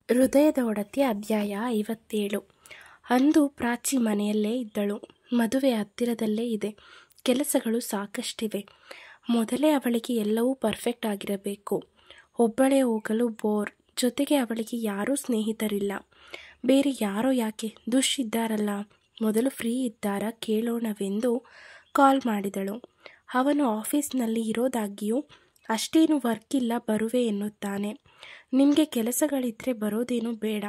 ಹೃದಯದ ಒಡತಿ ಅಧ್ಯಾಯ 57. ಅಂದು ಪ್ರಾಚಿ ಮನೆಯಲ್ಲೇ ಇದ್ದಳು. ಮದುವೆ ಹತ್ತಿರದಲ್ಲೇ ಇದೆ. ಕೆಲಸಗಳು ಸಾಕಷ್ಟಿವೆ. ಮೊದಲೇ ಅವಳಿಗೆ ಎಲ್ಲವೂ ಪರ್ಫೆಕ್ಟ್ ಆಗಿರಬೇಕು. ಒಬ್ಬಳೇ ಹೋಗಲು ಬೋರ್. ಜೊತೆಗೆ ಅವಳಿಗೆ ಯಾರೂ ಸ್ನೇಹಿತರಿಲ್ಲ. ಬೇರೆ ಯಾರೋ ಯಾಕೆ, ದುಷ್ ಇದ್ದಾರಲ್ಲ, ಮೊದಲು ಫ್ರೀ ಇದ್ದಾರಾ ಕೇಳೋಣವೆಂದು ಕಾಲ್ ಮಾಡಿದಳು. ಅವನು ಆಫೀಸ್ನಲ್ಲಿ ಇರೋದಾಗಿಯೂ ಅಷ್ಟೇನು ವರ್ಕ್ ಇಲ್ಲ, ಬರುವೆ ಎನ್ನುತ್ತಾನೆ. ನಿಮಗೆ ಕೆಲಸಗಳಿದ್ರೆ ಬರೋದೇನು ಬೇಡ.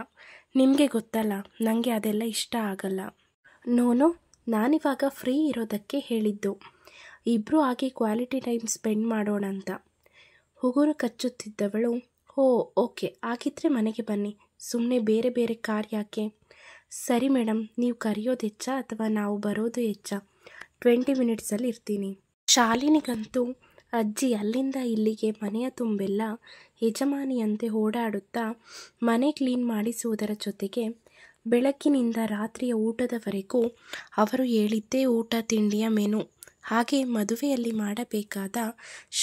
ನಿಮಗೆ ಗೊತ್ತಲ್ಲ, ನನಗೆ ಅದೆಲ್ಲ ಇಷ್ಟ ಆಗಲ್ಲ. ನೋನೋ, ನಾನಿವಾಗ ಫ್ರೀ ಇರೋದಕ್ಕೆ ಹೇಳಿದ್ದು. ಇಬ್ಬರು ಹಾಗೆ ಕ್ವಾಲಿಟಿ ಟೈಮ್ ಸ್ಪೆಂಡ್ ಮಾಡೋಣ ಅಂತ. ಉಗುರು ಕಚ್ಚುತ್ತಿದ್ದವಳು, ಓಕೆ, ಹಾಗಿದ್ರೆ ಮನೆಗೆ ಬನ್ನಿ. ಸುಮ್ಮನೆ ಬೇರೆ ಬೇರೆ ಕಾರ್ ಯಾಕೆ? ಸರಿ ಮೇಡಮ್, ನೀವು ಕರೆಯೋದು ಹೆಚ್ಚಾ ಅಥವಾ ನಾವು ಬರೋದು ಹೆಚ್ಚಾ? 20 ಮಿನಿಟ್ಸಲ್ಲಿ ಇರ್ತೀನಿ. ಶಾಲಿನಿಗಂತೂ ಅಜ್ಜಿ ಅಲ್ಲಿಂದ ಇಲ್ಲಿಗೆ ಮನೆಯ ತುಂಬೆಲ್ಲ ಯಜಮಾನಿಯಂತೆ ಓಡಾಡುತ್ತಾ ಮನೆ ಕ್ಲೀನ್ ಮಾಡಿಸುವುದರ ಜೊತೆಗೆ ಬೆಳಗ್ಗಿನಿಂದ ರಾತ್ರಿಯ ಊಟದವರೆಗೂ ಅವರು ಹೇಳಿದ್ದೇ ಊಟ ತಿಂಡಿಯ ಮೆನು. ಹಾಗೆ ಮದುವೆಯಲ್ಲಿ ಮಾಡಬೇಕಾದ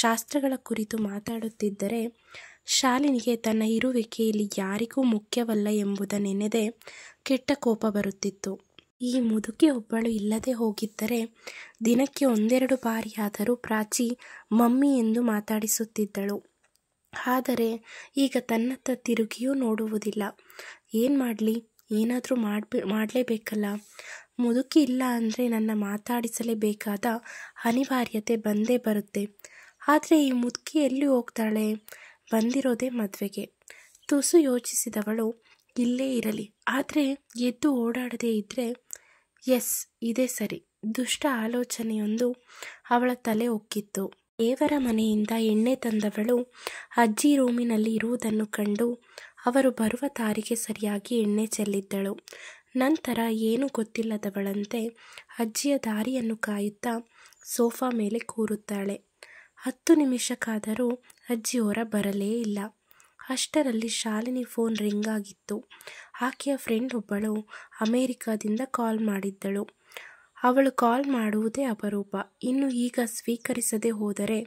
ಶಾಸ್ತ್ರಗಳ ಕುರಿತು ಮಾತಾಡುತ್ತಿದ್ದರೆ ಶಾಲಿನಿಗೆ ತನ್ನ ಇರುವಿಕೆ ಇಲ್ಲಿ ಯಾರಿಗೂ ಮುಖ್ಯವಲ್ಲ ಎಂಬುದ ನೆನೆದೇ ಕೆಟ್ಟ ಕೋಪ ಬರುತ್ತಿತ್ತು. ಈ ಮುದುಕಿ ಒಬ್ಬಳು ಇಲ್ಲದೆ ಹೋಗಿದ್ದರೆ ದಿನಕ್ಕೆ 1-2 ಬಾರಿಯಾದರೂ ಪ್ರಾಚಿ ಮಮ್ಮಿ ಎಂದು ಮಾತಾಡಿಸುತ್ತಿದ್ದಳು. ಆದರೆ ಈಗ ತನ್ನತ್ತ ತಿರುಗಿಯೂ ನೋಡುವುದಿಲ್ಲ. ಏನು ಮಾಡಲಿ, ಏನಾದರೂ ಮಾಡಲೇಬೇಕಲ್ಲ. ಮುದುಕಿ ಇಲ್ಲ ಅಂದರೆ ನನ್ನ ಮಾತಾಡಿಸಲೇಬೇಕಾದ ಅನಿವಾರ್ಯತೆ ಬಂದೇ ಬರುತ್ತೆ. ಆದರೆ ಈ ಮುದುಕಿ ಎಲ್ಲಿ ಹೋಗ್ತಾಳೆ? ಬಂದಿರೋದೇ ಮದುವೆಗೆ. ತುಸು ಯೋಚಿಸಿದವಳು, ಇಲ್ಲೇ ಇರಲಿ, ಆದರೆ ಎದ್ದು ಓಡಾಡದೇ ಇದ್ದರೆ. ಎಸ್, ಇದೇ ಸರಿ. ದುಷ್ಟ ಆಲೋಚನೆಯೊಂದು ಅವಳ ತಲೆ ಒಕ್ಕಿತ್ತು. ದೇವರ ಮನೆಯಿಂದ ಎಣ್ಣೆ ತಂದವಳು ಅಜ್ಜಿ ರೂಮಿನಲ್ಲಿ ಇರುವುದನ್ನು ಕಂಡು ಅವರು ಬರುವ ತಾರಿಗೆ ಸರಿಯಾಗಿ ಎಣ್ಣೆ ಚೆಲ್ಲಿದ್ದಳು. ನಂತರ ಏನೂ ಗೊತ್ತಿಲ್ಲದವಳಂತೆ ಅಜ್ಜಿಯ ದಾರಿಯನ್ನು ಕಾಯುತ್ತಾ ಸೋಫಾ ಮೇಲೆ ಕೂರುತ್ತಾಳೆ. 10 ನಿಮಿಷಕ್ಕಾದರೂ ಅಜ್ಜಿ ಹೊರ ಬರಲೇ ಇಲ್ಲ. ಅಷ್ಟರಲ್ಲಿ ಶಾಲಿನಿ ಫೋನ್ ರಿಂಗ್ ಆಗಿತ್ತು. ಆಕೆಯ ಫ್ರೆಂಡ್ ಒಬ್ಬಳು ಅಮೇರಿಕಾದಿಂದ ಕಾಲ್ ಮಾಡಿದ್ದಳು. ಅವಳು ಕಾಲ್ ಮಾಡುವುದೇ ಅಪರೂಪ. ಇನ್ನು ಈಗ ಸ್ವೀಕರಿಸದೆ ಹೋದರೆ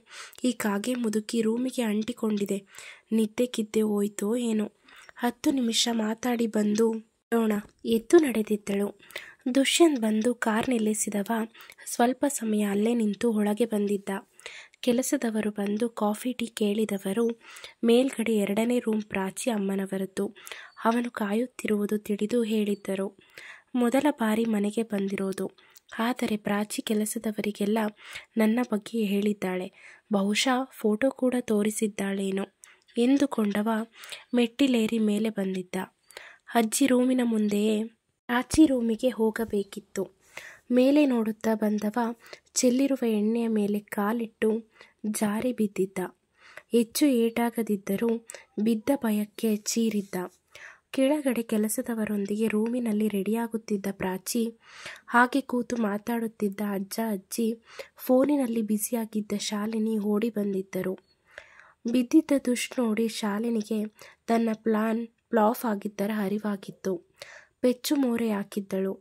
ಈ ಕಾಗೆ ಮುದುಕಿ ರೂಮಿಗೆ ಅಂಟಿಕೊಂಡಿದೆ. ನಿದ್ದೆ ಕಿದ್ದೆ ಹೋಯ್ತೋ ಏನೋ. 10 ನಿಮಿಷ ಮಾತಾಡಿ ಬಂದು ನೋಡೋಣ ಎದ್ದು ನಡೆದಿದ್ದಳು. ದುಷ್ಯಂತ್ ಬಂದು ಕಾರ್ ನಿಲ್ಲಿಸಿದವ ಸ್ವಲ್ಪ ಸಮಯ ಅಲ್ಲೇ ನಿಂತು ಒಳಗೆ ಬಂದಿದ್ದ. ಕೆಲಸದವರು ಬಂದು ಕಾಫಿ ಟೀ ಕೇಳಿದವರು ಮೇಲ್ಗಡೆ 2ನೇ ರೂಮ್ ಪ್ರಾಚಿ ಅಮ್ಮನವರದ್ದು. ಅವನು ಕಾಯುತ್ತಿರುವುದು ತಿಳಿದು ಹೇಳಿದ್ದರು. ಮೊದಲ ಬಾರಿ ಮನೆಗೆ ಬಂದಿರೋದು. ಆದರೆ ಪ್ರಾಚಿ ಕೆಲಸದವರಿಗೆಲ್ಲ ನನ್ನ ಬಗ್ಗೆ ಹೇಳಿದ್ದಾಳೆ. ಬಹುಶಃ ಫೋಟೋ ಕೂಡ ತೋರಿಸಿದ್ದಾಳೇನೋ ಎಂದುಕೊಂಡವ ಮೆಟ್ಟಿಲೇರಿ ಮೇಲೆ ಬಂದಿದ್ದ. ಅಜ್ಜಿ ರೂಮಿನ ಮುಂದೆಯೇ ಪ್ರಾಚಿ ರೂಮಿಗೆ ಹೋಗಬೇಕಿತ್ತು. ಮೇಲೆ ನೋಡುತ್ತಾ ಬಂದವ ಚೆಲ್ಲಿರುವ ಎಣ್ಣೆಯ ಮೇಲೆ ಕಾಲಿಟ್ಟು ಜಾರಿ ಬಿದ್ದಿದ್ದ. ಹೆಚ್ಚು ಏಟಾಗದಿದ್ದರೂ ಬಿದ್ದ ಭಯಕ್ಕೆ ಚೀರಿದ್ದ. ಕೆಳಗಡೆ ಕೆಲಸದವರೊಂದಿಗೆ ರೂಮಿನಲ್ಲಿ ರೆಡಿಯಾಗುತ್ತಿದ್ದ ಪ್ರಾಚಿ, ಹಾಗೆ ಕೂತು ಮಾತಾಡುತ್ತಿದ್ದ ಅಜ್ಜ ಅಜ್ಜಿ, ಫೋನಿನಲ್ಲಿ ಬ್ಯುಸಿಯಾಗಿದ್ದ ಶಾಲಿನಿ ಓಡಿ ಬಂದಿದ್ದರು. ಬಿದ್ದಿದ್ದ ದುಷ್ ನೋಡಿ ಶಾಲಿನಿಗೆ ತನ್ನ ಪ್ಲಾನ್ ಫ್ಲಾಪ್ ಆಗಿದ್ದರ ಅರಿವಾಗಿತ್ತು. ಪೆಚ್ಚು ಮೋರೆ ಹಾಕಿದ್ದಳು.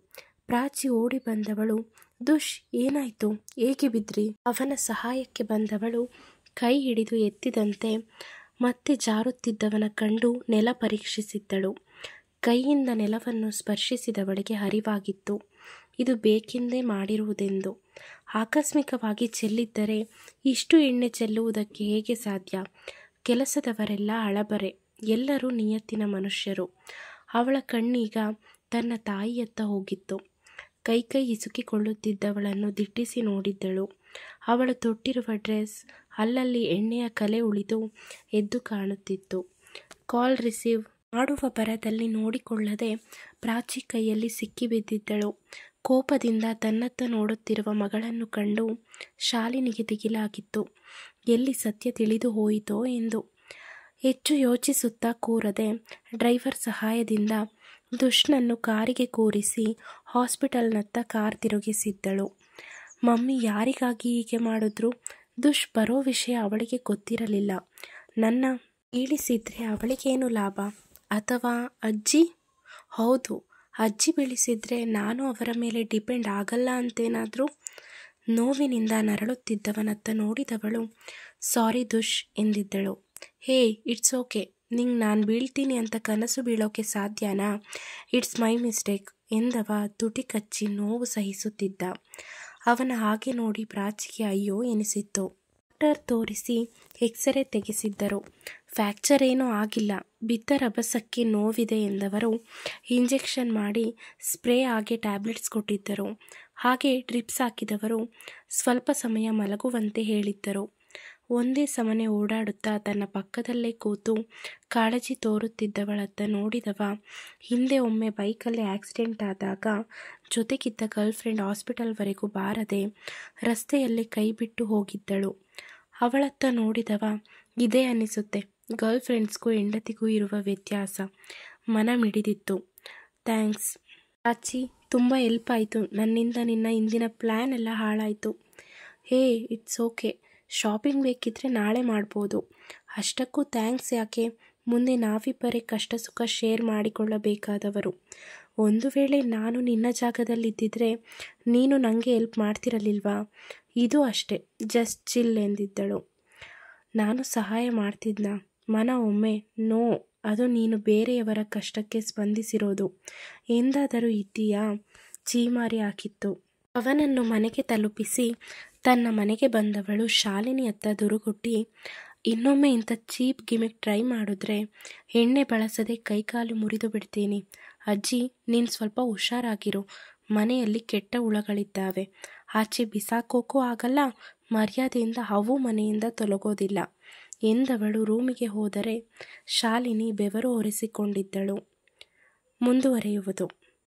ಪ್ರಾಚಿ ಓಡಿ ಬಂದವಳು, ದುಷ್, ಏನಾಯ್ತು, ಏಕೆ ಬಿದ್ರಿ? ಅವನ ಸಹಾಯಕ್ಕೆ ಬಂದವಳು ಕೈ ಹಿಡಿದು ಎತ್ತಿದಂತೆ ಮತ್ತೆ ಜಾರುತ್ತಿದ್ದವನ ಕಂಡು ನೆಲ ಪರೀಕ್ಷಿಸಿದ್ದಳು. ಕೈಯಿಂದ ನೆಲವನ್ನು ಸ್ಪರ್ಶಿಸಿದವಳಿಗೆ ಅರಿವಾಗಿತ್ತು, ಇದು ಬೇಕೆಂದೇ ಮಾಡಿರುವುದೆಂದು. ಆಕಸ್ಮಿಕವಾಗಿ ಚೆಲ್ಲಿದ್ದರೆ ಇಷ್ಟು ಎಣ್ಣೆ ಚೆಲ್ಲುವುದಕ್ಕೆ ಹೇಗೆ ಸಾಧ್ಯ? ಕೆಲಸದವರೆಲ್ಲ ಹಳಬರೆ, ಎಲ್ಲರೂ ನಿಯತ್ತಿನ ಮನುಷ್ಯರು. ಅವಳ ಕಣ್ಣೀಗ ತನ್ನ ತಾಯಿಯತ್ತ ಹೋಗಿತ್ತು. ಕೈ ಇಸುಕಿಕೊಳ್ಳುತ್ತಿದ್ದವಳನ್ನು ದಿಟ್ಟಿಸಿ ನೋಡಿದ್ದಳು. ಅವಳು ತೊಟ್ಟಿರುವ ಡ್ರೆಸ್ ಅಲ್ಲಲ್ಲಿ ಎಣ್ಣೆಯ ಕಲೆ ಉಳಿದು ಎದ್ದು ಕಾಣುತ್ತಿತ್ತು. ಕಾಲ್ ರಿಸೀವ್ ಮಾಡುವ ಭರದಲ್ಲಿ ನೋಡಿಕೊಳ್ಳದೆ ಪ್ರಾಚಿ ಕೈಯಲ್ಲಿ ಸಿಕ್ಕಿಬಿದ್ದಿದ್ದಳು. ಕೋಪದಿಂದ ತನ್ನತ್ತ ನೋಡುತ್ತಿರುವ ಮಗಳನ್ನು ಕಂಡು ಶಾಲಿನಿಗೆ ದಿಗಿಲಾಗಿತ್ತು. ಎಲ್ಲಿ ಸತ್ಯ ತಿಳಿದು ಹೋಯಿತೋ ಎಂದು. ಹೆಚ್ಚು ಯೋಚಿಸುತ್ತಾ ಕೂರದೆ ಡ್ರೈವರ್ ಸಹಾಯದಿಂದ ದುಷ್ನನ್ನು ಕಾರಿಗೆ ಕೂರಿಸಿ ಹಾಸ್ಪಿಟಲ್ನತ್ತ ಕಾರ್ ತಿರುಗಿಸಿದ್ದಳು. ಮಮ್ಮಿ ಯಾರಿಗಾಗಿ ಹೀಗೆ ಮಾಡಿದ್ರು? ದುಷ್ ಬರೋ ವಿಷಯ ಅವಳಿಗೆ ಗೊತ್ತಿರಲಿಲ್ಲ. ನನ್ನ ಬೀಳಿಸಿದ್ರೆ ಅವಳಿಗೇನು ಲಾಭ? ಅಥವಾ ಅಜ್ಜಿ? ಹೌದು, ಅಜ್ಜಿ ಬೀಳಿಸಿದ್ರೆ ನಾನು ಅವರ ಮೇಲೆ ಡಿಪೆಂಡ್ ಆಗಲ್ಲ ಅಂತೇನಾದರೂ? ನೋವಿನಿಂದ ನರಳುತ್ತಿದ್ದವನತ್ತ ನೋಡಿದವಳು ಸಾರಿ ದುಷ್ ಎಂದಿದ್ದಳು. ಹೇ, ಇಟ್ಸ್ ಓಕೆ, ನಿಂಗೆ ನಾನು ಬೀಳ್ತೀನಿ ಅಂತ ಕನಸು ಬೀಳೋಕೆ ಸಾಧ್ಯನಾ? ಇಟ್ಸ್ ಮೈ ಮಿಸ್ಟೇಕ್ ಎಂದವ ತುಟಿ ಕಚ್ಚಿ ನೋವು ಸಹಿಸುತ್ತಿದ್ದ. ಅವನ ಹಾಗೆ ನೋಡಿ ಪ್ರಾಚಿಗೆ ಅಯ್ಯೋ ಎನಿಸಿತ್ತು. ಡಾಕ್ಟರ್ ತೋರಿಸಿ ಎಕ್ಸ್ರೇ ತೆಗೆಸಿದ್ದರು. ಫ್ರ್ಯಾಕ್ಚರ್ ಏನೂ ಆಗಿಲ್ಲ, ಬಿದ್ದ ರಭಸಕ್ಕೆ ನೋವಿದೆ ಎಂದವರು ಇಂಜೆಕ್ಷನ್ ಮಾಡಿ ಸ್ಪ್ರೇ ಹಾಗೆ ಟ್ಯಾಬ್ಲೆಟ್ಸ್ ಕೊಟ್ಟಿದ್ದರು. ಹಾಗೆ ಡ್ರಿಪ್ಸ್ ಹಾಕಿದವರು ಸ್ವಲ್ಪ ಸಮಯ ಮಲಗುವಂತೆ ಹೇಳಿದ್ದರು. ಒಂದೇ ಸಮನೆ ಓಡಾಡುತ್ತಾ ತನ್ನ ಪಕ್ಕದಲ್ಲೇ ಕೂತು ಕಾಳಜಿ ತೋರುತ್ತಿದ್ದವಳತ್ತ ನೋಡಿದವ ಹಿಂದೆ ಒಮ್ಮೆ ಬೈಕಲ್ಲಿ ಆಕ್ಸಿಡೆಂಟ್ ಆದಾಗ ಜೊತೆಗಿದ್ದ ಗರ್ಲ್ಫ್ರೆಂಡ್ ಹಾಸ್ಪಿಟಲ್ವರೆಗೂ ಬಾರದೆ ರಸ್ತೆಯಲ್ಲಿ ಕೈ ಬಿಟ್ಟು ಹೋಗಿದ್ದಳು. ಅವಳತ್ತ ನೋಡಿದವ ಇದೇ ಅನ್ನಿಸುತ್ತೆ ಗರ್ಲ್ಫ್ರೆಂಡ್ಸ್ಗೂ ಹೆಂಡತಿಗೂ ಇರುವ ವ್ಯತ್ಯಾಸ. ಮನ ಮಿಡಿದಿತ್ತು. ಥ್ಯಾಂಕ್ಸ್ ಪ್ರಾಚಿ, ತುಂಬ ಹೆಲ್ಪ್ ಆಯಿತು. ನನ್ನಿಂದ ನಿನ್ನ ಇಂದಿನ ಪ್ಲ್ಯಾನ್ ಎಲ್ಲ ಹಾಳಾಯಿತು. ಹೇ, ಇಟ್ಸ್ ಓಕೆ. ಶಾಪಿಂಗ್ ಬೇಕಿದ್ರೆ ನಾಳೆ ಮಾಡ್ಬೋದು. ಅಷ್ಟಕ್ಕೂ ಥ್ಯಾಂಕ್ಸ್ ಯಾಕೆ? ಮುಂದೆ ನಾವಿಬ್ಬರೇ ಕಷ್ಟ ಸುಖ ಶೇರ್ ಮಾಡಿಕೊಳ್ಳಬೇಕಾದವರು. ಒಂದು ವೇಳೆ ನಾನು ನಿನ್ನ ಜಾಗದಲ್ಲಿದ್ದಿದ್ರೆ ನೀನು ನನಗೆ ಹೆಲ್ಪ್ ಮಾಡ್ತಿರಲಿಲ್ವಾ? ಇದು ಅಷ್ಟೇ, ಜಸ್ಟ್ ಚಿಲ್ ಎಂದಿದ್ದಳು. ನಾನು ಸಹಾಯ ಮಾಡ್ತಿದ್ನಾ? ಮನ ಒಮ್ಮೆ ನೋ, ಅದು ನೀನು ಬೇರೆಯವರ ಕಷ್ಟಕ್ಕೆ ಸ್ಪಂದಿಸಿರೋದು ಎಂದಾದರೂ ಇದ್ದೀಯಾ? ಚೀಮಾರಿ ಹಾಕಿತ್ತು. ಅವನನ್ನು ಮನೆಗೆ ತಲುಪಿಸಿ ತನ್ನ ಮನೆಗೆ ಬಂದವಳು ಶಾಲಿನಿಯತ್ತ ದುರುಗುಟ್ಟಿ, ಇನ್ನೊಮ್ಮೆ ಇಂಥ ಚೀಪ್ ಗಿಮಿಕ್ ಟ್ರೈ ಮಾಡಿದ್ರೆ ಎಣ್ಣೆ ಬಳಸದೆ ಕೈಕಾಲು ಮುರಿದು ಬಿಡ್ತೀನಿ. ಅಜ್ಜಿ, ನೀನು ಸ್ವಲ್ಪ ಹುಷಾರಾಗಿರು. ಮನೆಯಲ್ಲಿ ಕೆಟ್ಟ ಹುಳಗಳಿದ್ದಾವೆ. ಆಚೆ ಬಿಸಾಕೋಕ್ಕೂ ಆಗಲ್ಲ, ಮರ್ಯಾದೆಯಿಂದ ಅವು ಮನೆಯಿಂದ ತೊಲಗೋದಿಲ್ಲ ಎಂದವಳು ರೂಮಿಗೆ ಹೋದರೆ ಶಾಲಿನಿ ಬೆವರು ಒರೆಸಿಕೊಂಡಿದ್ದಳು. ಮುಂದುವರೆಯುವುದು.